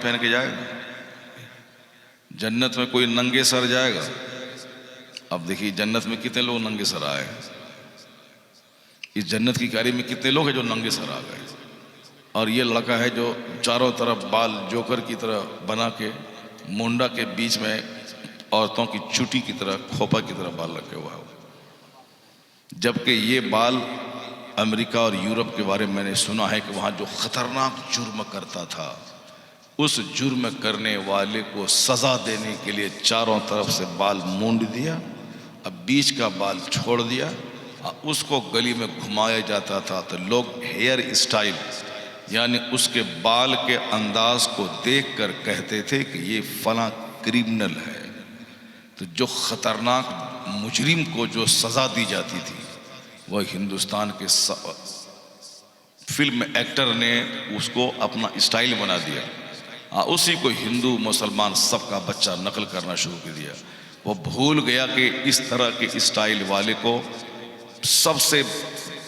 पहन के जाएगा? जन्नत में कोई नंगे सर जाएगा? अब देखिए जन्नत में कितने लोग नंगे सर आए, इस जन्नत की कारी में कितने लोग हैं जो नंगे सर आ गए। और ये लड़का है जो चारों तरफ बाल जोकर की तरह बना के मुंडा के बीच में औरतों की चुटी की तरह खोपा की तरह बाल रखे हुआ है, जबकि ये बाल अमेरिका और यूरोप के बारे में मैंने सुना है कि वहाँ जो खतरनाक जुर्म करता था उस जुर्म करने वाले को सजा देने के लिए चारों तरफ से बाल मूंड दिया, अब बीच का बाल छोड़ दिया, उसको गली में घुमाया जाता था तो लोग हेयर स्टाइल यानी उसके बाल के अंदाज को देखकर कहते थे कि ये फला क्रिमिनल है। तो जो खतरनाक मुजरिम को जो सजा दी जाती थी वह हिंदुस्तान के फिल्म एक्टर ने उसको अपना स्टाइल बना दिया, उसी को हिंदू मुसलमान सबका बच्चा नकल करना शुरू कर दिया। वो भूल गया कि इस तरह के स्टाइल वाले को सबसे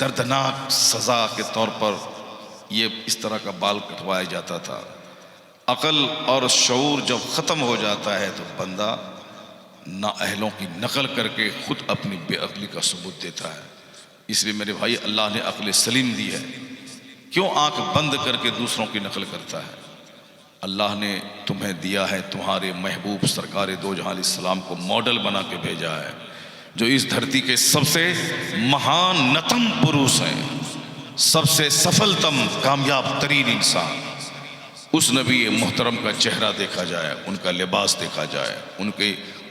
दर्दनाक सजा के तौर पर ये इस तरह का बाल कटवाया जाता था। अकल और शऊर जब ख़त्म हो जाता है तो बंदा नाअहलों की नकल करके खुद अपनी बेअक्ली का सबूत देता है। इसलिए मेरे भाई, अल्लाह ने अक्ल सलीम दी है, क्यों आंख बंद करके दूसरों की नकल करता है? अल्लाह ने तुम्हें दिया है, तुम्हारे महबूब सरकार दो जहां अलैहिस्सलाम को मॉडल बना के भेजा है, जो इस धरती के सबसे महान नतम पुरुष हैं, सबसे सफलतम कामयाब तरीन इंसान। उस नबी मोहतरम का चेहरा देखा जाए, उनका लिबास देखा जाए,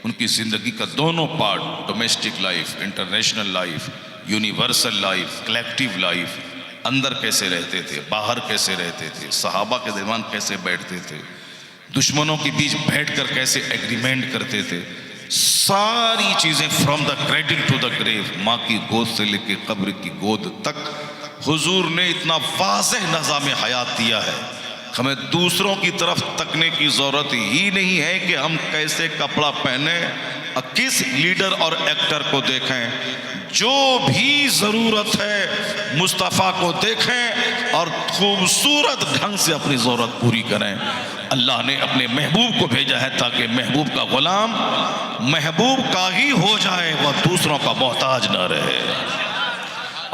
उनकी ज़िंदगी का दोनों part, domestic life, international life, universal life, collective life, अंदर कैसे रहते थे, बाहर कैसे रहते थे, सहाबा के दरमियान कैसे बैठते थे, दुश्मनों के बीच बैठकर कैसे एग्रीमेंट करते थे, सारी चीज़ें from the cradle to the grave, माँ की गोद से लेकर कब्र की गोद तक हुजूर ने इतना वाज़ेह निज़ाम हयात दिया है, हमें दूसरों की तरफ तकने की ज़रूरत ही नहीं है कि हम कैसे कपड़ा पहने, किस लीडर और एक्टर को देखें। जो भी ज़रूरत है मुस्तफ़ा को देखें और खूबसूरत ढंग से अपनी ज़रूरत पूरी करें। अल्लाह ने अपने महबूब को भेजा है ताकि महबूब का ग़ुलाम महबूब का ही हो जाए, वह दूसरों का मोहताज न रहे।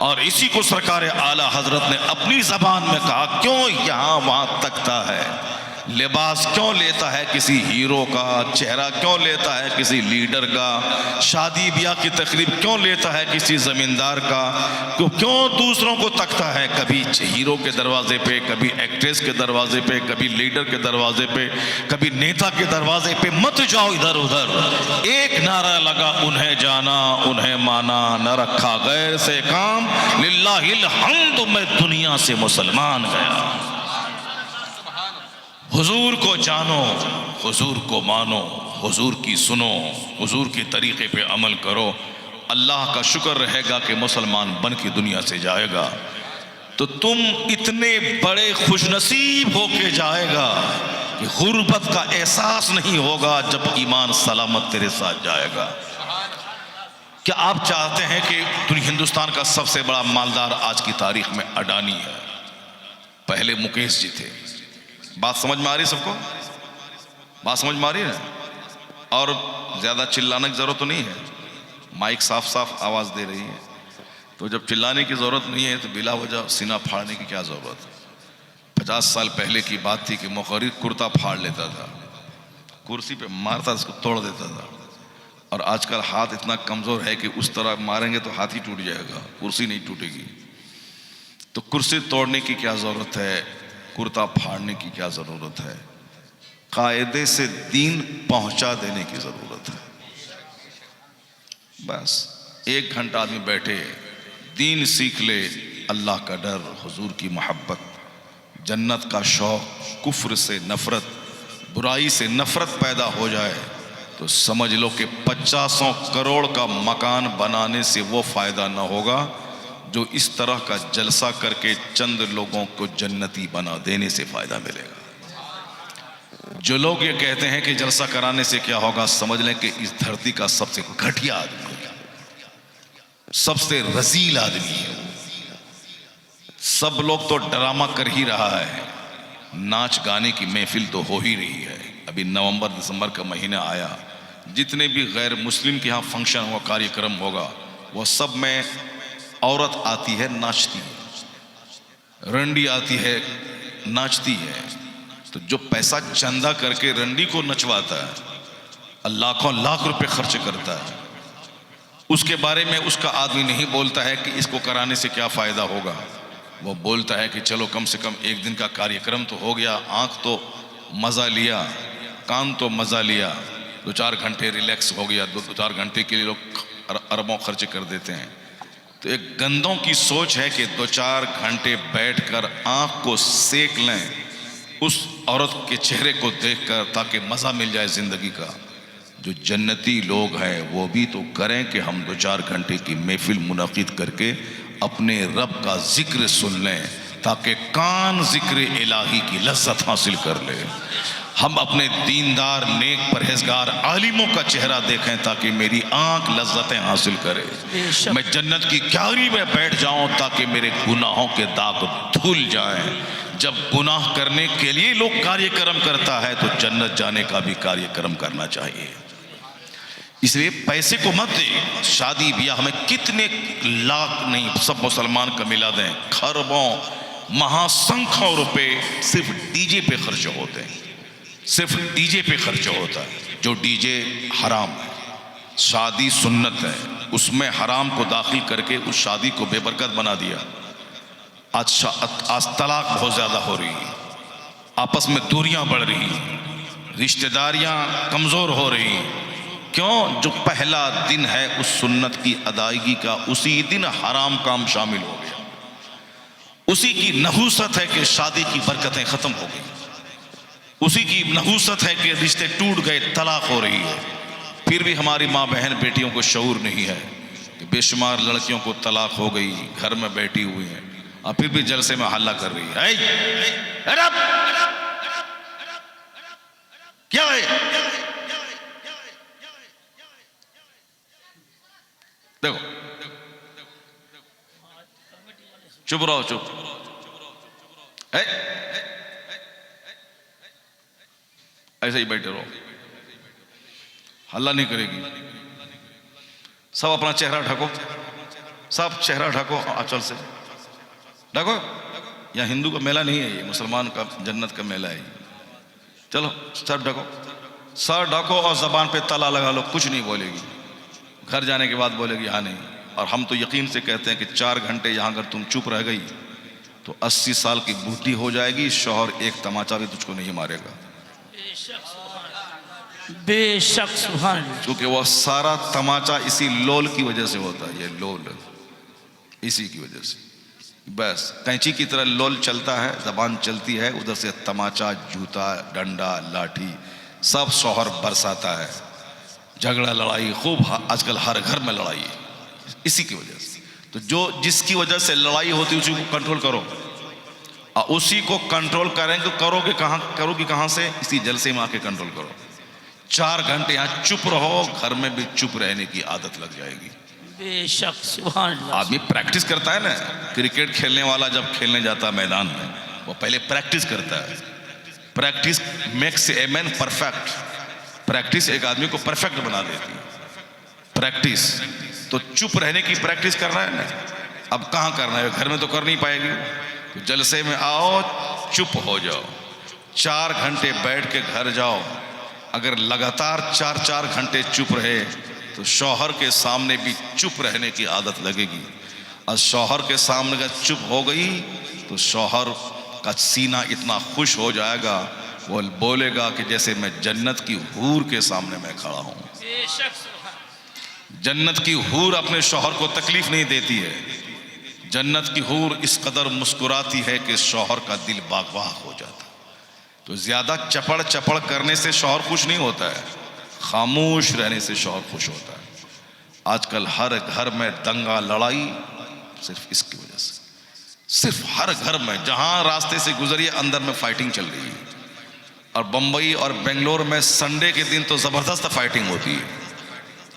और इसी को सरकार आला हजरत ने अपनी ज़बान में कहा, क्यों यहाँ वहाँ तकता है, लिबास क्यों लेता है किसी हीरो का, चेहरा क्यों लेता है किसी लीडर का, शादी ब्याह की तकरीब क्यों लेता है किसी ज़मींदार का, क्यों दूसरों को तकता है, कभी हीरो के दरवाजे पे, कभी एक्ट्रेस के दरवाजे पे, कभी लीडर के दरवाजे पे, कभी नेता के दरवाजे पे। मत जाओ इधर उधर, एक नारा लगा, उन्हें जाना उन्हें माना, न रखा गैर से काम, लिल्लाहिल हम्द, मैं दुनिया से मुसलमान गया। हुजूर को जानो, हुजूर को मानो, हुजूर की सुनो, हुजूर के तरीक़े पे अमल करो, अल्लाह का शुक्र रहेगा कि मुसलमान बन के दुनिया से जाएगा। तो तुम इतने बड़े खुशनसीब होके जाएगा कि गुर्बत का एहसास नहीं होगा जब ईमान सलामत तेरे साथ जाएगा। क्या आप चाहते हैं कि हिंदुस्तान का सबसे बड़ा मालदार आज की तारीख में अडानी है? पहले मुकेश जी थे। बात समझ में आ रही सबको? बात समझ में आ रही है? और ज़्यादा चिल्लाने की ज़रूरत तो नहीं है, माइक साफ साफ आवाज़ दे रही है, तो जब चिल्लाने की ज़रूरत नहीं है तो बिला वजह सीना फाड़ने की क्या ज़रूरत है? 50 साल पहले की बात थी कि मुखर्रिर कुर्ता फाड़ लेता था, कुर्सी पे मारता उसको तोड़ देता था, और आजकल हाथ इतना कमज़ोर है कि उस तरह मारेंगे तो हाथ ही टूट जाएगा, कुर्सी नहीं टूटेगी। तो कुर्सी तोड़ने की क्या ज़रूरत है, कुर्ता फाड़ने की क्या ज़रूरत है? कायदे से दीन पहुंचा देने की ज़रूरत है। बस 1 घंटा आदमी बैठे, दीन सीख ले, अल्लाह का डर, हुजूर की मोहब्बत, जन्नत का शौक़, कुफ्र से नफ़रत, बुराई से नफ़रत पैदा हो जाए तो समझ लो कि 50 करोड़ का मकान बनाने से वो फ़ायदा ना होगा जो इस तरह का जलसा करके चंद लोगों को जन्नती बना देने से फ़ायदा मिलेगा। जो लोग ये कहते हैं कि जलसा कराने से क्या होगा, समझ लें कि इस धरती का सबसे घटिया आदमी है, सबसे रजील आदमी है। सब लोग तो ड्रामा कर ही रहा है, नाच गाने की महफिल तो हो ही रही है। अभी नवंबर दिसंबर का महीना आया, जितने भी गैर मुस्लिम के यहाँ फंक्शन होगा, कार्यक्रम होगा, वो सब में औरत आती है, नाचती है, रंडी आती है, नाचती है। तो जो पैसा चंदा करके रंडी को नचवाता है, लाखों लाख रुपए खर्च करता है, उसके बारे में उसका आदमी नहीं बोलता है कि इसको कराने से क्या फ़ायदा होगा। वो बोलता है कि चलो कम से कम एक दिन का कार्यक्रम तो हो गया, आँख तो मज़ा लिया, कान तो मज़ा लिया, 2-4 घंटे रिलैक्स हो गया। 2-4 घंटे के लिए लोग अरबों खर्च कर देते हैं। तो एक गंदों की सोच है कि 2-4 घंटे बैठकर आँख को सेक लें उस औरत के चेहरे को देखकर, ताकि मज़ा मिल जाए ज़िंदगी का। जो जन्नती लोग हैं वो भी तो करें कि हम 2-4 घंटे की महफिल मुनाकिद करके अपने रब का जिक्र सुन लें, ताकि कान जिक्र इलाही की लज्जत हासिल कर ले। हम अपने दीनदार नेक परहेजगार आलिमों का चेहरा देखें, ताकि मेरी आंख लज्जतें हासिल करे। मैं जन्नत की क्यारी में बैठ जाऊं, ताकि मेरे गुनाहों के दाग धुल जाएं। जब गुनाह करने के लिए लोग कार्यक्रम करता है, तो जन्नत जाने का भी कार्यक्रम करना चाहिए। इसलिए पैसे को मत दे। शादी ब्याह में कितने लाख नहीं, सब मुसलमान का मिला दें, खरबों महासंख्यों रुपए सिर्फ डीजे पे खर्च होते हैं, सिर्फ डीजे पे खर्च होता है। जो डीजे हराम है, शादी सुन्नत है, उसमें हराम को दाखिल करके उस शादी को बेबरकत बना दिया। आज तलाक बहुत ज़्यादा हो रही है, आपस में दूरियां बढ़ रही, रिश्तेदारियां कमज़ोर हो रही। क्यों? जो पहला दिन है उस सुन्नत की अदायगी का, उसी दिन हराम काम शामिल हो गया। उसी की नहूसत है कि शादी की बरकतें ख़त्म हो गई, उसी की नहूसत है कि रिश्ते टूट गए, तलाक हो रही है। फिर भी हमारी माँ बहन बेटियों को शऊर नहीं है कि बेशुमार लड़कियों को तलाक हो गई, घर में बैठी हुई हैं, और फिर भी जलसे में हल्ला कर रही है। क्या है? देखो, चुप रहो, चुप। ऐसे ही बैठे रहो, हल्ला नहीं करेगी। सब अपना चेहरा ढको, सब चेहरा ढको, आंचल से ढको। यह हिंदू का मेला नहीं है, ये मुसलमान का जन्नत का मेला है। चलो सर ढको, सर ढको और जबान पे ताला लगा लो, कुछ नहीं बोलेगी। घर जाने के बाद बोलेगी हाँ नहीं। और हम तो यकीन से कहते हैं कि 4 घंटे यहाँ अगर तुम चुप रह गई तो 80 साल की बूढ़ी हो जाएगी, शौहर एक तमाचा भी तुझको नहीं मारेगा। बेशक सुभान। क्योंकि वह सारा तमाचा इसी लोल की वजह से होता है, ये लोल इसी की वजह से। बस कैंची की तरह लोल चलता है, जबान चलती है, उधर से तमाचा, जूता, डंडा, लाठी सब शौहर बरसाता है। झगड़ा लड़ाई खूब, आजकल हर घर में लड़ाई है इसी की वजह से। तो जो जिसकी वजह से लड़ाई होती है उसी को कंट्रोल करो, और उसी को कंट्रोल करेंगे, करोगे कहाँ से? इसी जलसे में आके कंट्रोल करो। 4 घंटे यहाँ चुप रहो, घर में भी चुप रहने की आदत लग जाएगी। बेशक सुभान अल्लाह। आदमी प्रैक्टिस करता है ना, क्रिकेट खेलने वाला जब खेलने जाता है मैदान में, वो पहले प्रैक्टिस करता है। Practice makes a man perfect. Practice एक आदमी को परफेक्ट बना देती है। प्रैक्टिस तो चुप रहने की प्रैक्टिस करना है ना। अब कहाँ करना है, घर में तो कर नहीं पाएगी। तो जलसे में आओ, चुप हो जाओ, 4 घंटे बैठ के घर जाओ। अगर लगातार 4-4 घंटे चुप रहे तो शौहर के सामने भी चुप रहने की आदत लगेगी। और शौहर के सामने अगर चुप हो गई तो शौहर का सीना इतना खुश हो जाएगा, वो बोलेगा कि जैसे मैं जन्नत की हूर के सामने मैं खड़ा हूँ। जन्नत की हूर अपने शौहर को तकलीफ नहीं देती है। जन्नत की हूर इस कदर मुस्कुराती है कि शौहर का दिल बाग-बाग हो जाता है। तो ज्यादा चपड़ चपड़ करने से शौहर खुश नहीं होता है, खामोश रहने से शौहर खुश होता है। आजकल हर घर में दंगा लड़ाई सिर्फ इसकी वजह से, सिर्फ हर घर में जहां रास्ते से गुजरिए अंदर में फाइटिंग चल रही है। और बम्बई और बेंगलोर में संडे के दिन तो जबरदस्त फाइटिंग होती है,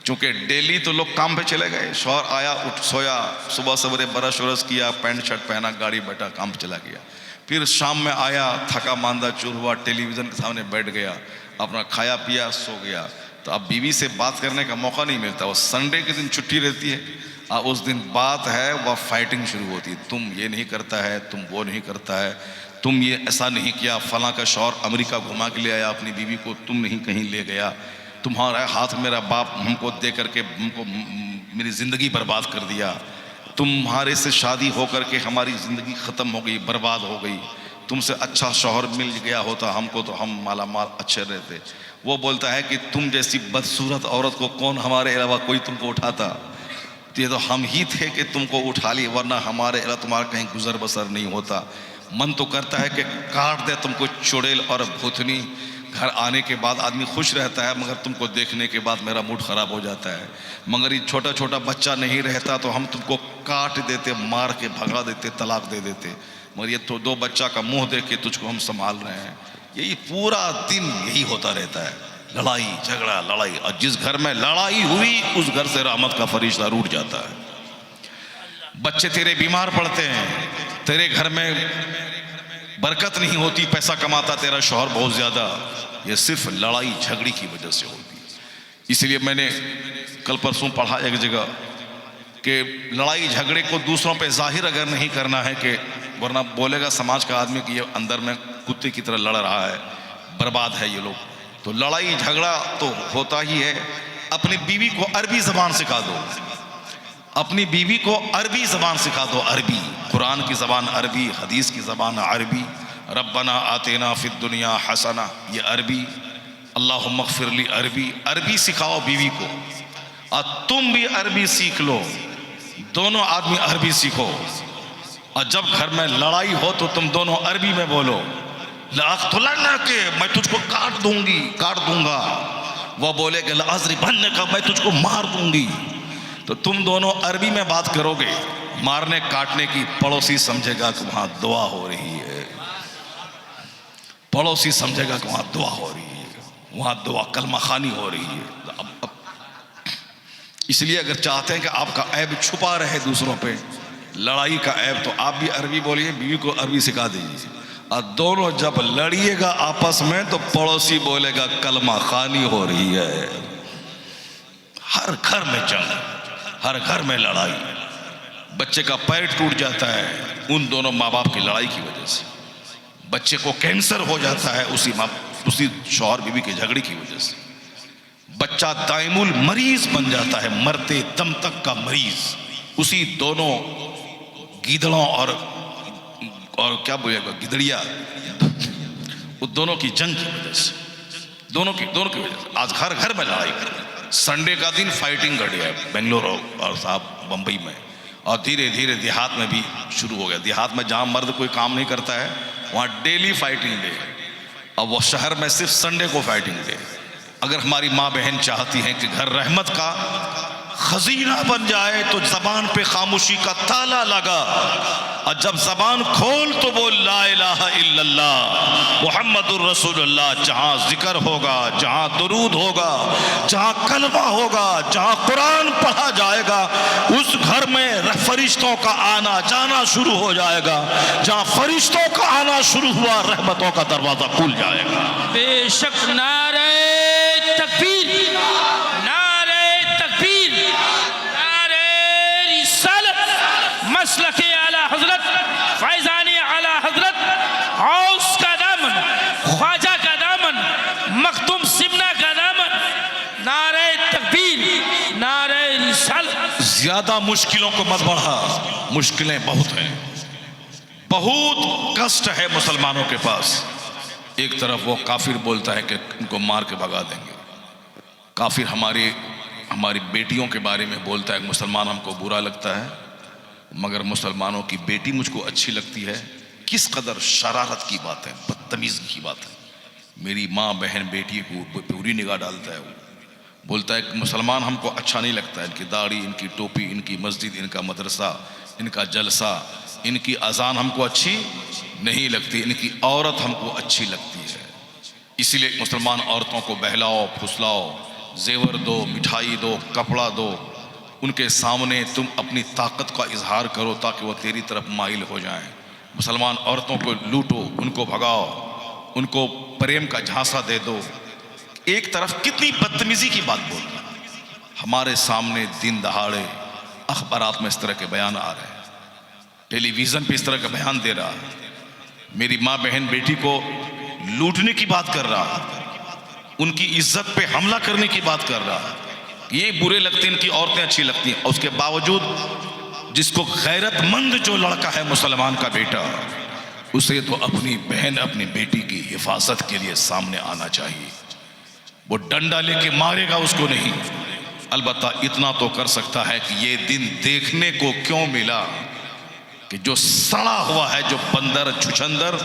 क्योंकि डेली तो लोग काम पे चले गए, शौहर आया, उठ सोया, सुबह सवेरे ब्रश व्रश किया, पैंट शर्ट पहना, गाड़ी बैठा, काम पे चला गया। फिर शाम में आया, थका मांदा चूर हुआ, टेलीविज़न के सामने बैठ गया, अपना खाया पिया, सो गया। तो अब बीवी से बात करने का मौका नहीं मिलता। वो संडे के दिन छुट्टी रहती है, उस दिन बात है, वह फाइटिंग शुरू होती है। तुम ये नहीं करता है, तुम वो नहीं करता है, तुम ये ऐसा नहीं किया, फलां का शौहर अमेरिका घुमा के ले आया अपनी बीवी को, तुम नहीं कहीं ले गया, तुम्हारा हाथ मेरा बाप हमको दे करके हमको मेरी ज़िंदगी बर्बाद कर दिया, तुम्हारे से शादी हो करके हमारी ज़िंदगी ख़त्म हो गई, बर्बाद हो गई, तुमसे अच्छा शौहर मिल गया होता हमको तो हम माला माल अच्छे रहते। वो बोलता है कि तुम जैसी बदसूरत औरत को कौन हमारे अलावा कोई तुमको उठाता, तो ये तो हम ही थे कि तुमको उठा लिए, वरना हमारे अलावा तुम्हारा कहीं गुजर बसर नहीं होता। मन तो करता है कि काट दे तुमको चुड़ैल और भूतनी। घर आने के बाद आदमी खुश रहता है, मगर तुमको देखने के बाद मेरा मूड ख़राब हो जाता है। मगर ये छोटा छोटा बच्चा नहीं रहता तो हम तुमको काट देते, मार के भगा देते, तलाक दे देते। मगर ये तो दो बच्चा का मुंह देख के तुझको हम संभाल रहे हैं। यही पूरा दिन यही होता रहता है, लड़ाई झगड़ा लड़ाई। और जिस घर में लड़ाई हुई उस घर से रहमत का फरिश्ता रूठ जाता है। बच्चे तेरे बीमार पड़ते हैं, तेरे घर में बरकत नहीं होती, पैसा कमाता तेरा शौहर बहुत ज़्यादा, ये सिर्फ लड़ाई झगड़ी की वजह से होती है। इसलिए मैंने कल परसों पढ़ा एक जगह कि लड़ाई झगड़े को दूसरों पे जाहिर अगर नहीं करना है, कि वरना बोलेगा समाज का आदमी कि ये अंदर में कुत्ते की तरह लड़ रहा है, बर्बाद है ये लोग। तो लड़ाई झगड़ा तो होता ही है। अपनी बीवी को अरबी ज़बान सिखा दो, अपनी बीवी को अरबी ज़बान सिखा दो। अरबी, कुरान की ज़बान अरबी, हदीस की ज़बान अरबी। रब्बना आतेना फिद दुनिया हसना, ये अरबी। अल्लाहुम्मा ग़फ़िरली, अरबी। अरबी सिखाओ बीवी को, और तुम भी अरबी सीख लो, दोनों आदमी अरबी सीखो। और जब घर में लड़ाई हो तो तुम दोनों अरबी में बोलो, लअक़्तुलन्ना के, मैं तुझको काट दूंगी, काट दूंगा। वह बोलेगा लअज़रिबन्ना का, मैं तुझको मार दूंगी। तो तुम दोनों अरबी में बात करोगे, मारने काटने की। पड़ोसी समझेगा कि वहां दुआ हो रही है, पड़ोसी समझेगा कि वहां दुआ हो रही है, वहां दुआ कलमा खानी हो रही है। इसलिए अगर चाहते हैं कि आपका ऐब छुपा रहे दूसरों पे, लड़ाई का ऐब, तो आप भी अरबी बोलिए, बीवी को अरबी सिखा दीजिए। और दोनों जब लड़िएगा आपस में तो पड़ोसी बोलेगा कलमा खानी हो रही है। हर घर में जंग, हर घर में लड़ाई, बच्चे का पैर टूट जाता है उन दोनों माँ बाप की लड़ाई की वजह से। बच्चे को कैंसर हो जाता है उसी शौहर बीवी के झगड़े की वजह से। बच्चा दाइमुल मरीज बन जाता है, मरते दम तक का मरीज, उसी दोनों गीदड़ों और क्या बोलेगा गिदड़िया, उन दोनों की जंग की वजह से, दोनों की वजह से आज घर घर में लड़ाई कर रहे हैं। संडे का दिन फाइटिंग घटी है बेंगलोर और साहब बम्बई में, और धीरे धीरे देहात में भी शुरू हो गया। देहात में जहाँ मर्द कोई काम नहीं करता है वहाँ डेली फाइटिंग डे, और वो शहर में सिर्फ संडे को फाइटिंग डे। अगर हमारी माँ बहन चाहती हैं कि घर रहमत का खजीना बन जाए तो जबान पे खामोशी का ताला लगा, और जब जबान खोल तो बोल ला इलाहा इल्लल्लाह मुहम्मदुर रसूलुल्लाह। जहाँ जिक्र होगा, जहाँ दुरूद होगा, जहाँ कलमा होगा, जहाँ कुरान पढ़ा जाएगा, उस घर में फरिश्तों का आना जाना शुरू हो जाएगा। जहाँ फरिश्तों का आना शुरू हुआ, रहमतों का दरवाजा खुल जाएगा। बेशक। नारे तकबीर, नारे तकबीर, नारे रिसालत, मसलके आला हजरत, फैजानी आला हजरत, गौस का दामन, ख्वाजा का दामन, मखदूम सिमना का दामन। नारे तकबीर, नारे रिसालत। ज्यादा मुश्किलों को मत बढ़ा, मुश्किलें बहुत हैं, बहुत कष्ट है मुसलमानों के पास। एक तरफ वो काफिर बोलता है कि उनको मार के भगा देंगे, काफिर हमारी बेटियों के बारे में बोलता है, मुसलमान हमको बुरा लगता है, मगर मुसलमानों की बेटी मुझको अच्छी लगती है। किस कदर शरारत की बात है, बदतमीज़ी की बात है। मेरी माँ बहन बेटी को पूरी निगाह डालता है। वो बोलता है कि मुसलमान हमको अच्छा नहीं लगता है, इनकी दाढ़ी, इनकी टोपी, इनकी मस्जिद, इनका मदरसा, इनका जलसा, इनकी अजान हमको अच्छी नहीं लगती, इनकी औरत हमको अच्छी लगती है। इसीलिए मुसलमान औरतों को बहलाओ, फुसलाओ, जेवर दो, मिठाई दो, कपड़ा दो, उनके सामने तुम अपनी ताकत का इजहार करो ताकि वो तेरी तरफ माइल हो जाएं। मुसलमान औरतों को लूटो, उनको भगाओ, उनको प्रेम का झांसा दे दो। एक तरफ कितनी बदतमीजी की बात बोल रहा है। हमारे सामने दिन दहाड़े अखबारात में इस तरह के बयान आ रहे हैं, टेलीविजन पे इस तरह का बयान दे रहा है, मेरी माँ बहन बेटी को लूटने की बात कर रहा है, उनकी इज्जत पे हमला करने की बात कर रहा है। ये बुरे लगते हैं, इनकी औरतें अच्छी लगती हैं। और उसके बावजूद जिसको गैरतमंद जो लड़का है मुसलमान का बेटा, उसे तो अपनी बहन अपनी बेटी की हिफाजत के लिए सामने आना चाहिए। वो डंडा लेके मारेगा उसको नहीं, अलबत्ता इतना तो कर सकता है कि ये दिन देखने को क्यों मिला कि जो सड़ा हुआ है, जो बंदर छुछंदर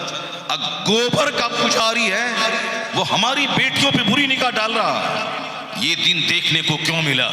गोबर का पुजारी है, वो हमारी बेटियों पे बुरी निगाह डाल रहा है। ये दिन देखने को क्यों मिला।